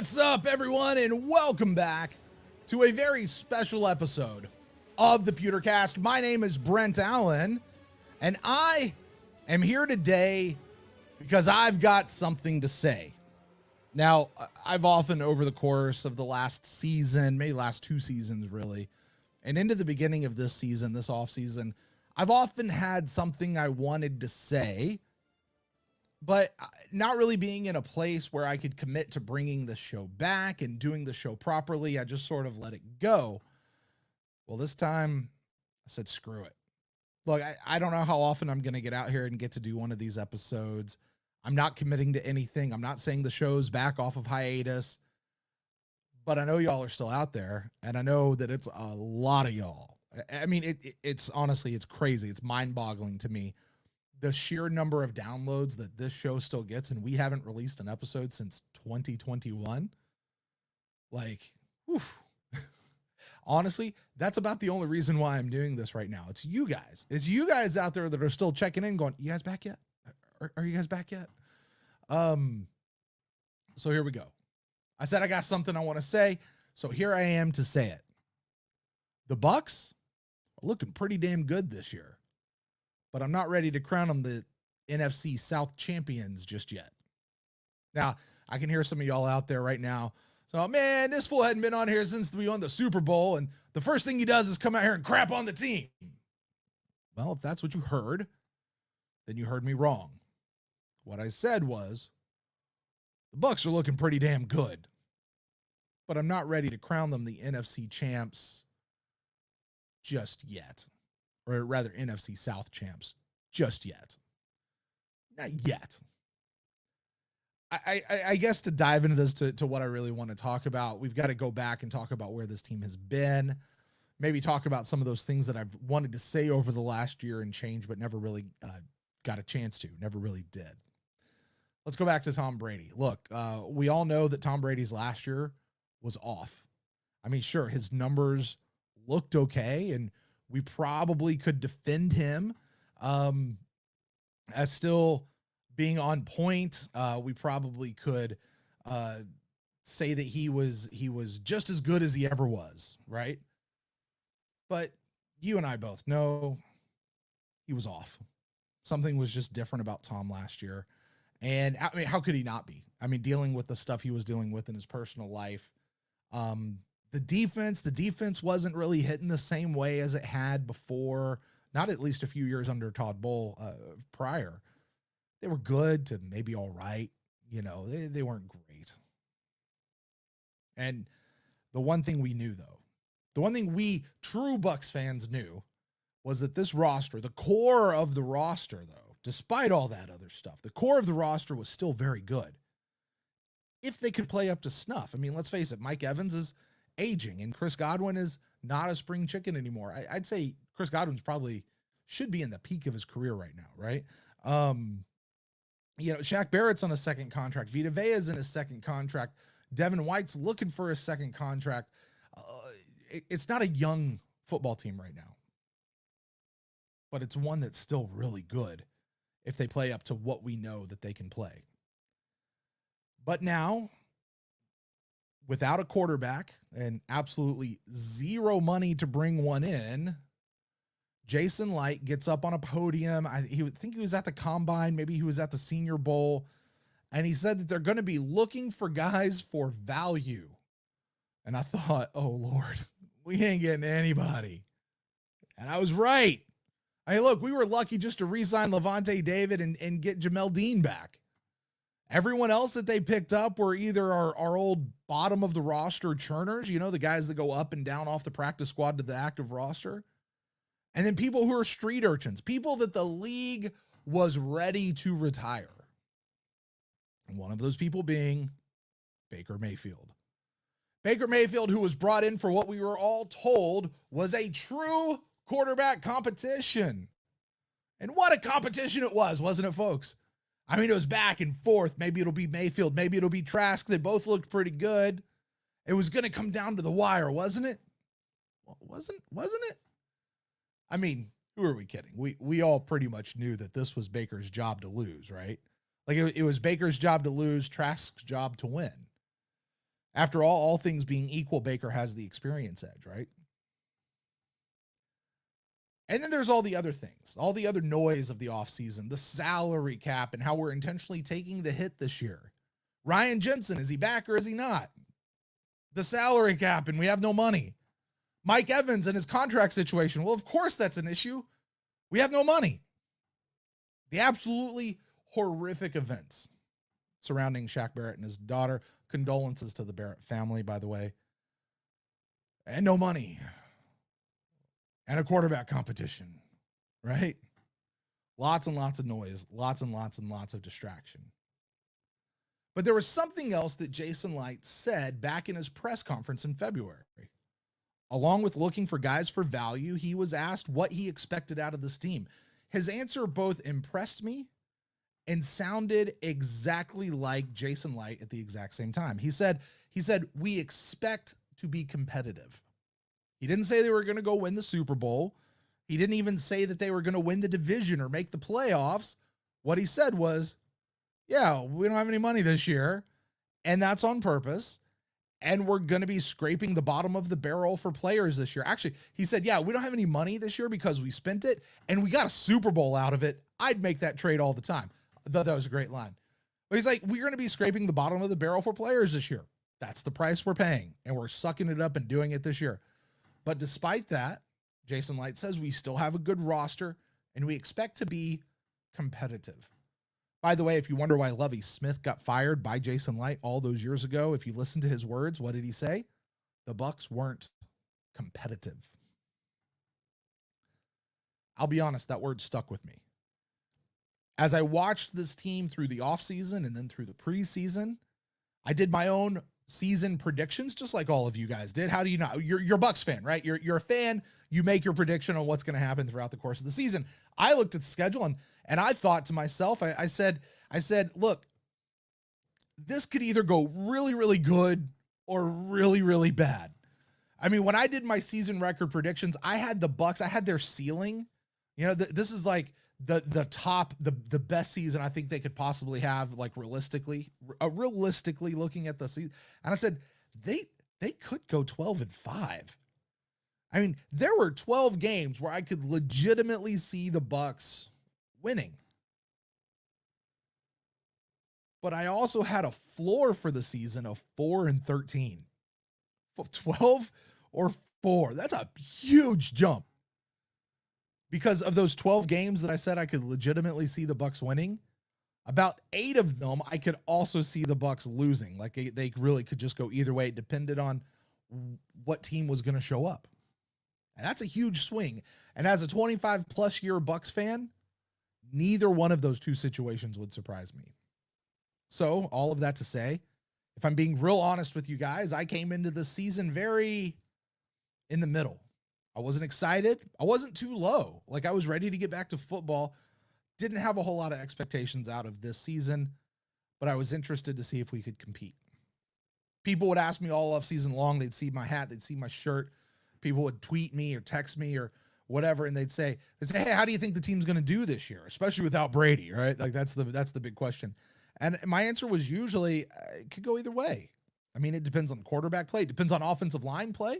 What's up, everyone, and welcome back to a very special episode of the Pewtercast. My name is Brent Allen, and I am here today because I've got something to say. Now, I've often, over the course of the last season, maybe last two seasons, really, and into the beginning of this season, this offseason, I've often had something I wanted to say, but not really being in a place where I could commit to bringing the show back and doing the show properly. I just sort of let it go. Well, this time I said, screw it. Look, I don't know how often I'm going to get out here and get to do one of these episodes. I'm not committing to anything. I'm not saying the show's back off of hiatus, but I know y'all are still out there, and I know that it's a lot of y'all. I mean, it's honestly, it's crazy. It's mind-boggling to me, the sheer number of downloads that this show still gets, and we haven't released an episode since 2021. Like, oof. Honestly, that's about the only reason why I'm doing this right now. It's you guys. It's you guys out there that are still checking in going, you guys back yet? Are you guys back yet? So here we go. I said I got something I want to say, so here I am to say it. The Bucs are looking pretty damn good this year, but I'm not ready to crown them the NFC South Champions just yet. Now, I can hear some of y'all out there right now. So, man, this fool hadn't been on here since we won the Super Bowl, and the first thing he does is come out here and crap on the team. Well, if that's what you heard, then you heard me wrong. What I said was, the Bucs are looking pretty damn good, but I'm not ready to crown them the NFC champs just yet. Or rather, NFC South champs just yet. Not yet. I guess to dive into this to what I really want to talk about, we've got to go back and talk about where this team has been. Maybe talk about some of those things that I've wanted to say over the last year and change, but never really got a chance to, never really did. Let's go back to Tom Brady. Look, we all know that Tom Brady's last year was off. I mean, sure, his numbers looked okay, and we probably could defend him as still being on point. We probably could say that he was just as good as he ever was, right? But you and I both know he was off. Something was just different about Tom last year. And I mean, how could he not be? I mean, dealing with the stuff he was dealing with in his personal life. The defense wasn't really hitting the same way as it had before, not at least a few years under Todd Bowles prior. They were good to maybe all right. You know, they weren't great. And the one thing we knew, though, the one thing we true Bucs fans knew was that this roster, the core of the roster, though, despite all that other stuff, the core of the roster was still very good. If they could play up to snuff. I mean, let's face it, Mike Evans is aging, and Chris Godwin is not a spring chicken anymore. I'd say Chris Godwin's probably should be in the peak of his career right now, right? You know, Shaq Barrett's on a second contract. Vita Vea's in his second contract. Devin White's looking for a second contract. It's not a young football team right now, but it's one that's still really good if they play up to what we know that they can play. But now, without a quarterback and absolutely zero money to bring one in, Jason Light gets up on a podium. He would think he was at the combine. Maybe he was at the Senior Bowl. And he said that they're going to be looking for guys for value. And I thought, oh, Lord, we ain't getting anybody. And I was right. I mean, look, we were lucky just to re-sign Levante David and get Jamel Dean back. Everyone else that they picked up were either our old bottom of the roster churners, you know, the guys that go up and down off the practice squad to the active roster. And then people who are street urchins, people that the league was ready to retire. And one of those people being Baker Mayfield. Baker Mayfield, who was brought in for what we were all told was a true quarterback competition. And what a competition it was, wasn't it, folks? I mean, it was back and forth. Maybe it'll be Mayfield. Maybe it'll be Trask. They both looked pretty good. It was going to come down to the wire, wasn't it? Wasn't it? I mean, who are we kidding? We all pretty much knew that this was Baker's job to lose, right? Like it was Baker's job to lose, Trask's job to win. After all things being equal, Baker has the experience edge, right? And then there's all the other things, all the other noise of the offseason, the salary cap, and how we're intentionally taking the hit this year. Ryan Jensen, is he back or is he not? The salary cap, and we have no money. Mike Evans and his contract situation. Well, of course that's an issue. We have no money. The absolutely horrific events surrounding Shaq Barrett and his daughter. Condolences to the Barrett family, by the way. And no money. And a quarterback competition, right? Lots and lots of noise, lots and lots and lots of distraction. But there was something else that Jason Licht said back in his press conference in February. Along with looking for guys for value, he was asked what he expected out of this team. His answer both impressed me and sounded exactly like Jason Licht at the exact same time. He said, we expect to be competitive. He didn't say they were going to go win the Super Bowl. He didn't even say that they were going to win the division or make the playoffs. What he said was, yeah, we don't have any money this year, and that's on purpose, and we're going to be scraping the bottom of the barrel for players this year. Actually, he said, yeah, we don't have any money this year because we spent it, and we got a Super Bowl out of it. I'd make that trade all the time. I thought that was a great line. But he's like, we're going to be scraping the bottom of the barrel for players this year. That's the price we're paying, and we're sucking it up and doing it this year. But despite that, Jason Licht says we still have a good roster and we expect to be competitive. By the way, if you wonder why Lovie Smith got fired by Jason Licht all those years ago, if you listen to his words, what did he say? The Bucs weren't competitive. I'll be honest, that word stuck with me. As I watched this team through the offseason and then through the preseason, I did my own season predictions, just like all of you guys did. How do you know? You're a Bucs fan, right? You're a fan. You make your prediction on what's going to happen throughout the course of the season. I looked at the schedule and I thought to myself, I said, look, this could either go really, really good or really, really bad. I mean, when I did my season record predictions, I had the Bucs, I had their ceiling. You know, this is like the top, the best season I think they could possibly have, like realistically looking at the season. And I said, they could go 12-5. I mean, there were 12 games where I could legitimately see the Bucs winning. But I also had a floor for the season of 4-13. 12 or 4. That's a huge jump. Because of those 12 games that I said I could legitimately see the Bucs winning, about 8 of them I could also see the Bucs losing. Like they really could just go either way. It depended on what team was going to show up. And that's a huge swing. And as a 25-plus year Bucs fan, neither one of those two situations would surprise me. So all of that to say, if I'm being real honest with you guys, I came into the season very in the middle. I wasn't excited. I wasn't too low. Like I was ready to get back to football. Didn't have a whole lot of expectations out of this season, but I was interested to see if we could compete. People would ask me all off season long. They'd see my hat. They'd see my shirt. People would tweet me or text me or whatever. And they'd say, hey, how do you think the team's going to do this year? Especially without Brady, right? Like that's the big question. And my answer was usually it could go either way. I mean, it depends on quarterback play. It depends on offensive line play.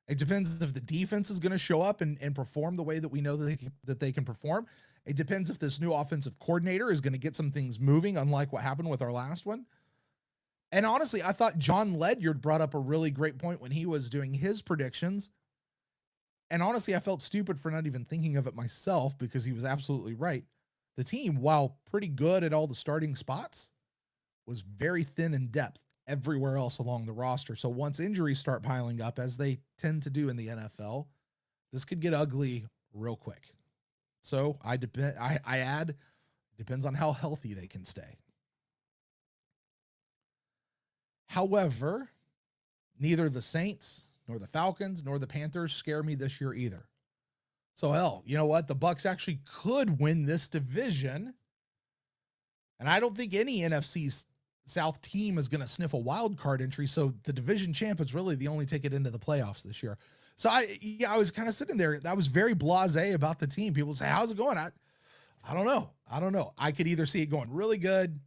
It depends if the defense is going to show up and perform the way that we know that they can perform. It depends if this new offensive coordinator is going to get some things moving, unlike what happened with our last one. And honestly, I thought John Ledyard brought up a really great point when he was doing his predictions. And honestly, I felt stupid for not even thinking of it myself because he was absolutely right. The team, while pretty good at all the starting spots, was very thin in depth everywhere else along the roster. So once injuries start piling up, as they tend to do in the NFL, this could get ugly real quick. So I add, depends on how healthy they can stay. However, neither the Saints nor the Falcons nor the Panthers scare me this year either. So hell, you know what? The Bucs actually could win this division. And I don't think any NFC South team is going to sniff a wild card entry. So the division champ is really the only ticket into the playoffs this year. So I was kind of sitting there. I was very blasé about the team. People say, how's it going? I don't know. I could either see it going really good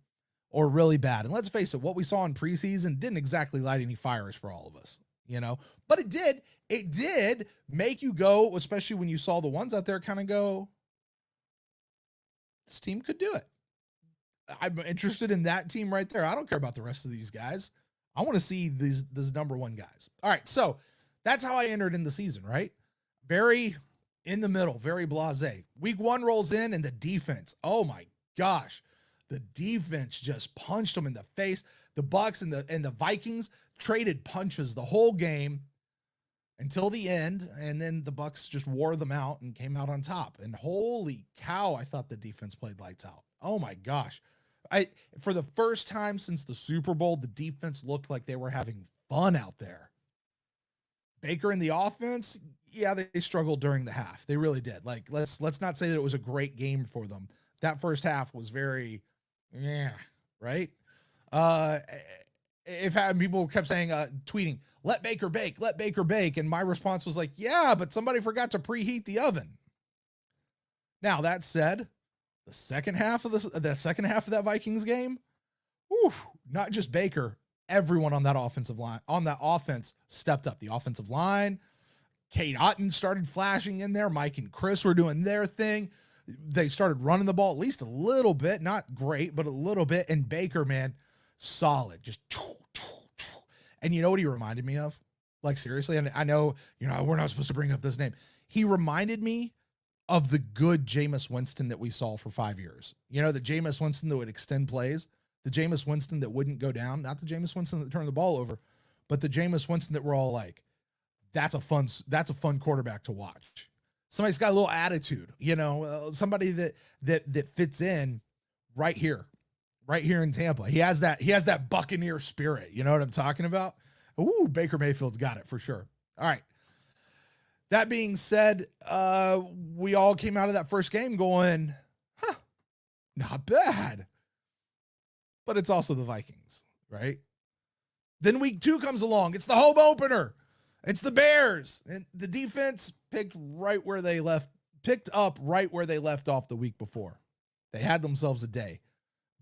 or really bad. And let's face it, what we saw in preseason didn't exactly light any fires for all of us, but it did make you go, especially when you saw the ones out there kind of go, this team could do it. I'm interested in that team right there. I don't care about the rest of these guys. I want to see these number one guys. All right. So that's how I entered in the season, right? Very in the middle, very blasé. Week 1 rolls in and the defense, oh my gosh, the defense just punched them in the face. The Bucs and the Vikings traded punches the whole game until the end, and then the Bucs just wore them out and came out on top. And holy cow, I thought the defense played lights out. Oh my gosh. For the first time since the Super Bowl, the defense looked like they were having fun out there. Baker and the offense, yeah, they struggled during the half. They really did. Like, let's not say that it was a great game for them. That first half was very, right? If people kept saying, tweeting, let Baker bake. And my response was like, yeah, but somebody forgot to preheat the oven. Now, that said, the second half of that Vikings game, not just Baker, everyone on that offensive line, on that offense stepped up. The offensive line, Kate Otten started flashing in there. Mike and Chris were doing their thing. They started running the ball at least a little bit, not great, but a little bit. And Baker, man, solid. Just, and you know what he reminded me of? Like, seriously, and I know, we're not supposed to bring up this name. He reminded me of the good Jameis Winston that we saw for 5 years. The Jameis Winston that would extend plays, the Jameis Winston that wouldn't go down, not the Jameis Winston that turned the ball over, but the Jameis Winston that we're all like, that's a fun quarterback to watch. Somebody's got a little attitude, somebody that fits in right here in Tampa. He has that Buccaneer spirit. You know what I'm talking about? Ooh, Baker Mayfield's got it for sure. All right. That being said, we all came out of that first game going, not bad. But it's also the Vikings, right? Then week 2 comes along. It's the home opener. It's the Bears. And the defense picked up right where they left off the week before. They had themselves a day.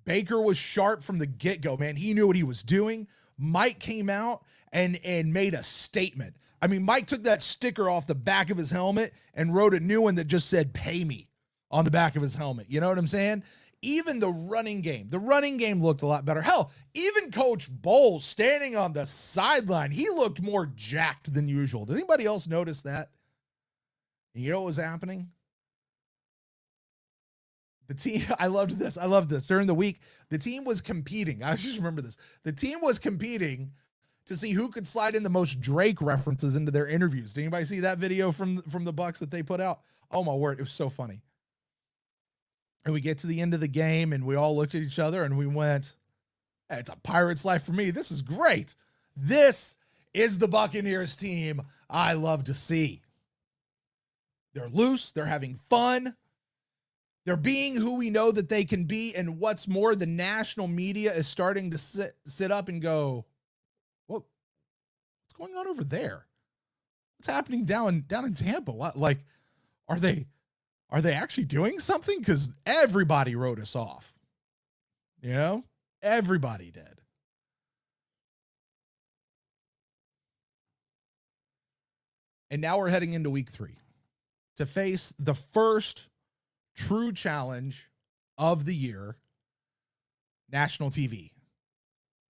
Baker was sharp from the get-go, man. He knew what he was doing. Mike came out and made a statement. I mean, Mike took that sticker off the back of his helmet and wrote a new one that just said, pay me, on the back of his helmet. You know what I'm saying? Even the running game looked a lot better. Hell, even Coach Bowles standing on the sideline, he looked more jacked than usual. Did anybody else notice that? And you know what was happening? The team, I loved this. During the week, the team was competing. I just remember this. The team was competing to see who could slide in the most Drake references into their interviews. Did anybody see that video from the Bucs that they put out? Oh my word, it was so funny. And we get to the end of the game and we all looked at each other and we went, hey, it's a Pirate's life for me. This is great. This is the Buccaneers team I love to see. They're loose. They're having fun. They're being who we know that they can be. And what's more, the national media is starting to sit up and go, what's going on over there? What's happening down in Tampa? What, like, are they actually doing something? Because everybody wrote us off. Everybody did. And now we're heading into week 3 to face the first true challenge of the year, national TV.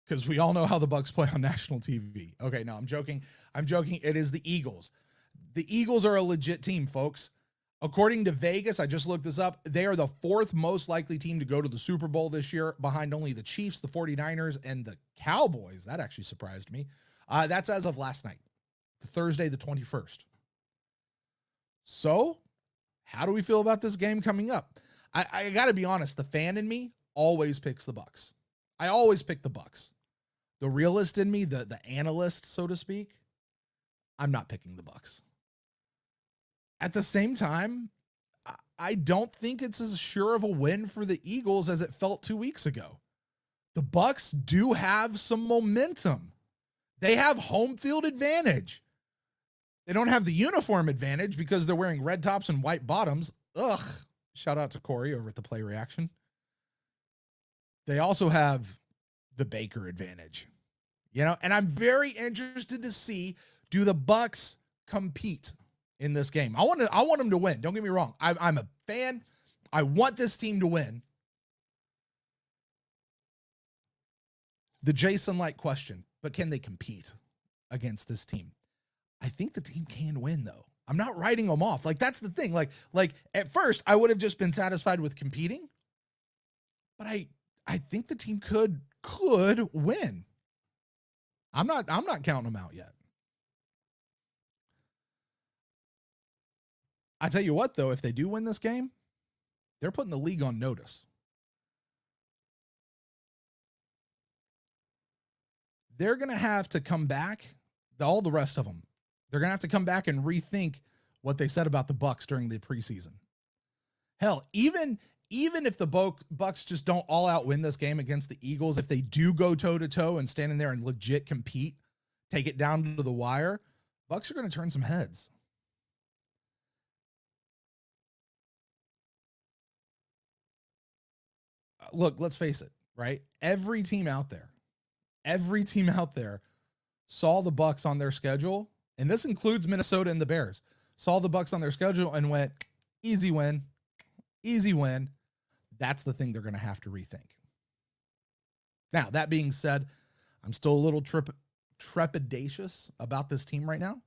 Because we all know how the Bucs play on national TV. Okay, no, I'm joking. It is the Eagles. The Eagles are a legit team, folks. According to Vegas, I just looked this up, they are the 4th most likely team to go to the Super Bowl this year, behind only the Chiefs, the 49ers, and the Cowboys. That actually surprised me. That's as of last night, Thursday the 21st. So, how do we feel about this game coming up? I got to be honest, the fan in me always picks the Bucs. I always pick the Bucs. The realist in me, the analyst, so to speak, I'm not picking the Bucs. At the same time, I don't think it's as sure of a win for the Eagles as it felt 2 weeks ago. The Bucs do have some momentum. They have home field advantage. They don't have the uniform advantage because they're wearing red tops and white bottoms. Ugh. Shout out to Corey over at the Play Reaction. they also have the Baker advantage, and I'm very interested to see, do the Bucs compete in this game? I want them to win. Don't get me wrong. I'm a fan. I want this team to win. The Jason Light question, but can they compete against this team? I think the team can win, though. I'm not writing them off. Like, that's the thing. Like at first I would have just been satisfied with competing, but I think the team could win. I'm not counting them out yet. I tell you what, though, if they do win this game, they're putting the league on notice. They're going to have to come back, all the rest of them. They're going to have to come back and rethink what they said about the Bucs during the preseason. Hell, even if the Bucs just don't all out win this game against the Eagles, if they do go toe-to-toe and stand in there and legit compete, take it down to the wire, Bucs are going to turn some heads. Look, let's face it, right? Every team out there saw the Bucs on their schedule, and this includes Minnesota and the Bears, saw the Bucs on their schedule and went, easy win. That's the thing they're going to have to rethink. Now, that being said, I'm still a little trepidatious about this team right now.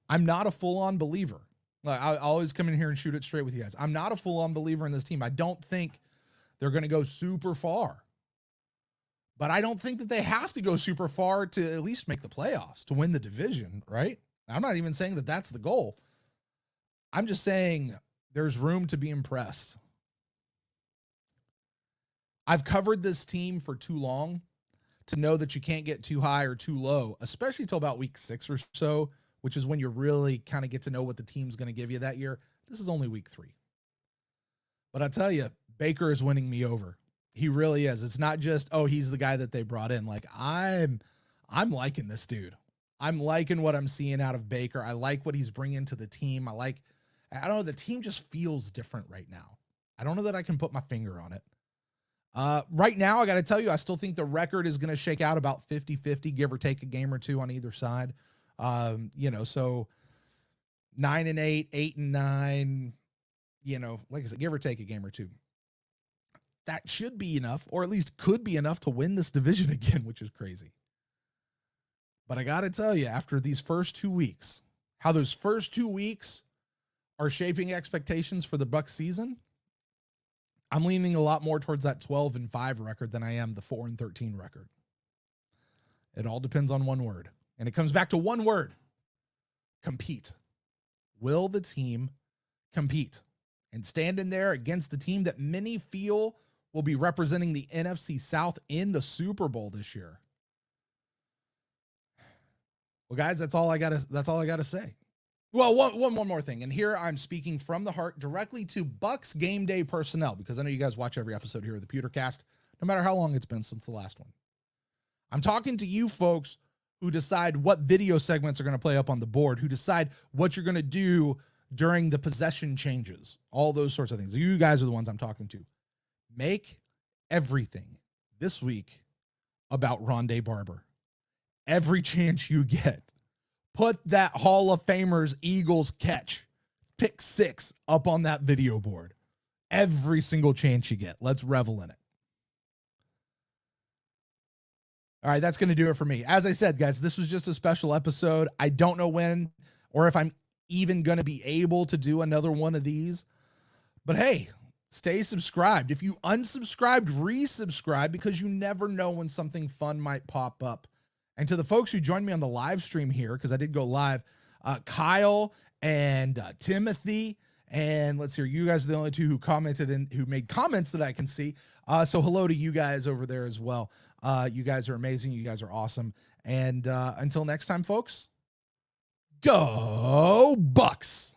I'm not a full-on believer. I always come in here and shoot it straight with you guys. I'm not a full-on believer in this team. I don't think they're going to go super far. But I don't think that they have to go super far to at least make the playoffs, to win the division, right? I'm not even saying that that's the goal. I'm just saying there's room to be impressed. I've covered this team for too long to know that you can't get too high or too low, especially till about week 6 or so, which is when you really kind of get to know what the team's going to give you that year. This is only week 3. But I tell you, Baker is winning me over. He really is. It's not just, oh, he's the guy that they brought in. Like, I'm liking this dude. I'm liking what I'm seeing out of Baker. I like what he's bringing to the team. I don't know, the team just feels different right now. I don't know that I can put my finger on it. Right now, I got to tell you, I still think the record is going to shake out about 50-50, give or take a game or two on either side. So 9-8, 8-9, like I said, give or take a game or two. That should be enough, or at least could be enough to win this division again, which is crazy. But I got to tell you, after these first 2 weeks, how those first 2 weeks are shaping expectations for the Bucs season, I'm leaning a lot more towards that 12-5 record than I am the 4-13 record. It all depends on one word. And it comes back to one word: compete. Will the team compete and stand in there against the team that many feel will be representing the NFC South in the Super Bowl this year? Well, guys, that's all I gotta say. Well, one more thing, and here I'm speaking from the heart directly to Bucs game day personnel, because I know you guys watch every episode here of the Pewtercast, no matter how long it's been since the last one. I'm talking to you folks who decide what video segments are going to play up on the board, who decide what you're going to do during the possession changes, all those sorts of things. You guys are the ones I'm talking to. Make everything this week about Rondé Barber. Every chance you get. Put that Hall of Famers Eagles catch, pick 6 up on that video board. Every single chance you get. Let's revel in it. All right, that's going to do it for me. As I said, guys, this was just a special episode. I don't know when or if I'm even going to be able to do another one of these. But hey, stay subscribed. If you unsubscribed, resubscribe, because you never know when something fun might pop up. And to the folks who joined me on the live stream here, because I did go live, Kyle and Timothy, and let's hear, you guys are the only two who commented and who made comments that I can see. So hello to you guys over there as well. You guys are amazing. You guys are awesome. And until next time, folks, go Bucs.